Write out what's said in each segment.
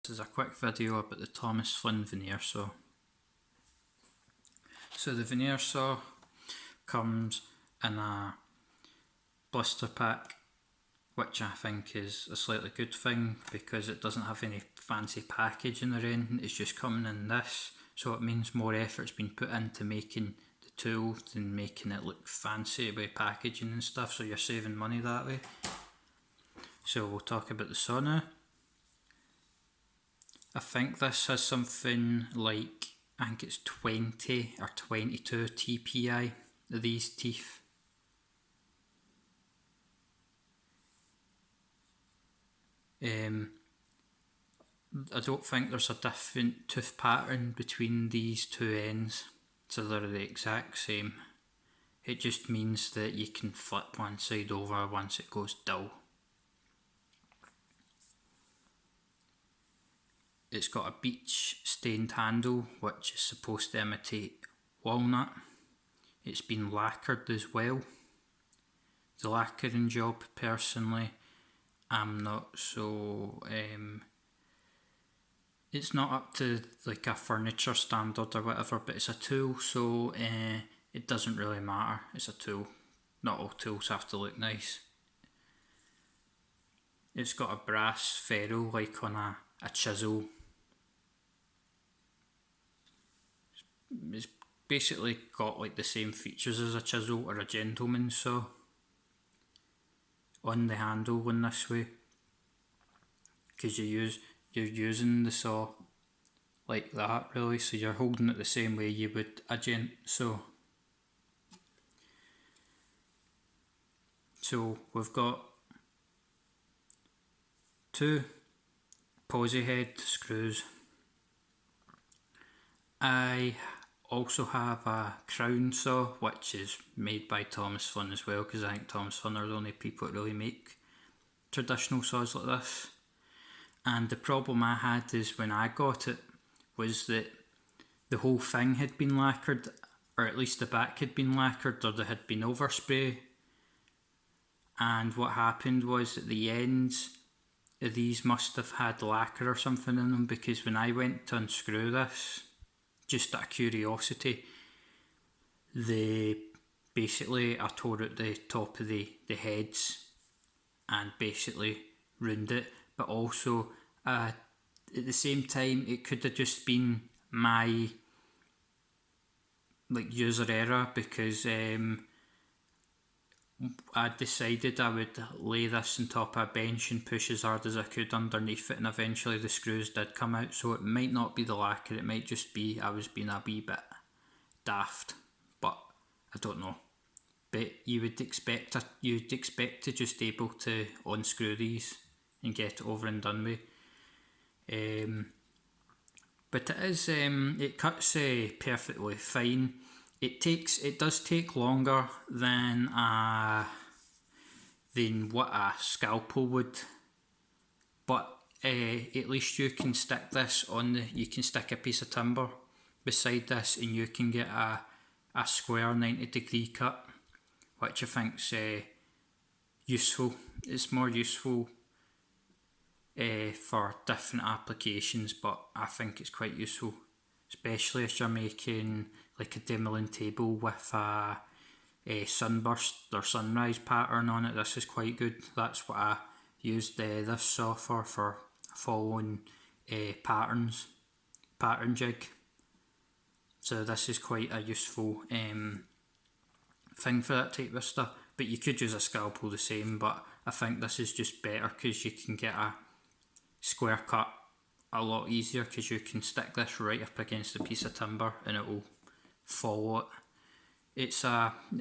This is a quick video about the Thomas Flinn veneer saw. So the veneer saw comes in a blister pack, which I think is a slightly good thing because it doesn't have any fancy packaging or anything. It's just coming in this, so it means more effort's been put into making the tool than making it look fancy with packaging and stuff, so you're saving money that way. So we'll talk about the saw now. I think this has something like, I think it's 20 or 22 TPI of these teeth. I don't think there's a different tooth pattern between these two ends, so they're the exact same. It just means that you can flip one side over once it goes dull. It's got a beech stained handle which is supposed to imitate walnut. It's been lacquered as well. The lacquering job, personally, I'm not so... it's not up to like a furniture standard or whatever, but it's a tool, so it doesn't really matter. It's a tool. Not all tools have to look nice. It's got a brass ferrule like on a chisel. It's basically got like the same features as a chisel or a gentleman's saw on the handle in this way, because you're using the saw like that really, so you're holding it the same way you would a gent saw. So we've got two posy head screws. I also have a crown saw which is made by Thomas Flinn as well, because I think Thomas Flinn are the only people that really make traditional saws like this. And the problem I had is when I got it was that the whole thing had been lacquered, or at least the back had been lacquered, or there had been overspray. And what happened was that the ends of these must have had lacquer or something in them, because when I went to unscrew this, just out of curiosity, basically I tore out the top of the heads and basically ruined it. But also at the same time, it could have just been my like user error, because I decided I would lay this on top of a bench and push as hard as I could underneath it, and eventually the screws did come out. So it might not be the lacquer, it might just be I was being a wee bit daft, but I don't know. But you'd expect to just able to unscrew these and get it over and done with. But it is it cuts perfectly fine. It does take longer than what a scalpel would, but at least you can stick this on you can stick a piece of timber beside this and you can get a square 90-degree cut, which I think's useful. It's more useful for different applications, but I think it's quite useful, especially if you're making like a demolin table with a sunburst or sunrise pattern on it. This is quite good. That's what I used this saw for following pattern jig. So this is quite a useful thing for that type of stuff. But you could use a scalpel the same, but I think this is just better because you can get a square cut a lot easier, because you can stick this right up against a piece of timber and it will follow it. It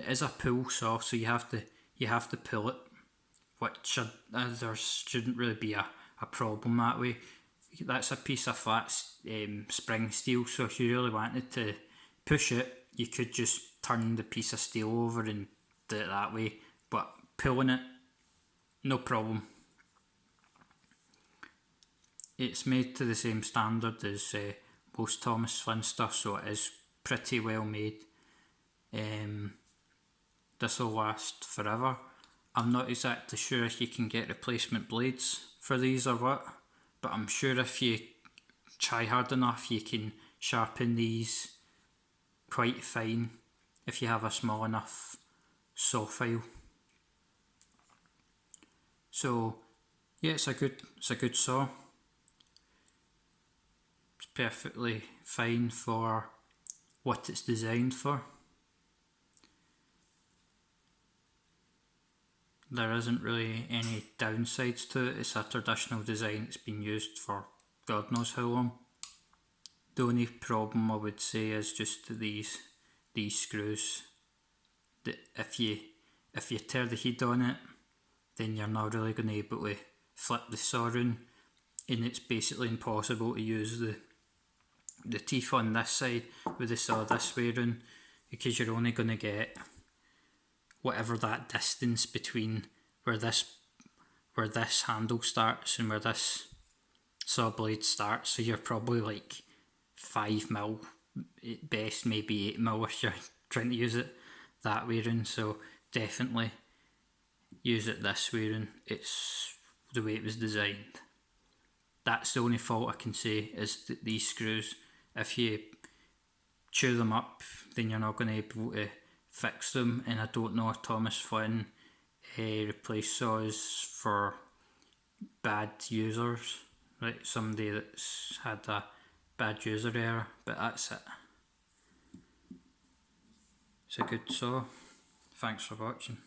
is a pull saw, so you have to pull it, which there shouldn't really be a problem that way. That's a piece of flat spring steel, so if you really wanted to push it, you could just turn the piece of steel over and do it that way, but pulling it, no problem. It's made to the same standard as most Thomas Flinn stuff, so it is pretty well made. This will last forever. I'm not exactly sure if you can get replacement blades for these or what, but I'm sure if you try hard enough, you can sharpen these quite fine if you have a small enough saw file. So yeah, it's a good saw. It's perfectly fine for what it's designed for. There isn't really any downsides to it. It's a traditional design that's been used for God knows how long. The only problem I would say is just these screws. That if you tear the head on it, then you're not really going to be able to flip the saw around, and it's basically impossible to use the teeth on this side with the saw this way around, because you're only going to get whatever that distance between where this handle starts and where this saw blade starts. So you're probably like 5mm at best, maybe 8mm if you're trying to use it that way around. So definitely use it this way around. It's the way it was designed. That's the only fault I can say, is that these screws, if you chew them up, then you're not going to be able to fix them. And I don't know if Thomas Flynn replaced saws for bad users, right? Somebody that's had a bad user error, but that's it. It's a good saw. Thanks for watching.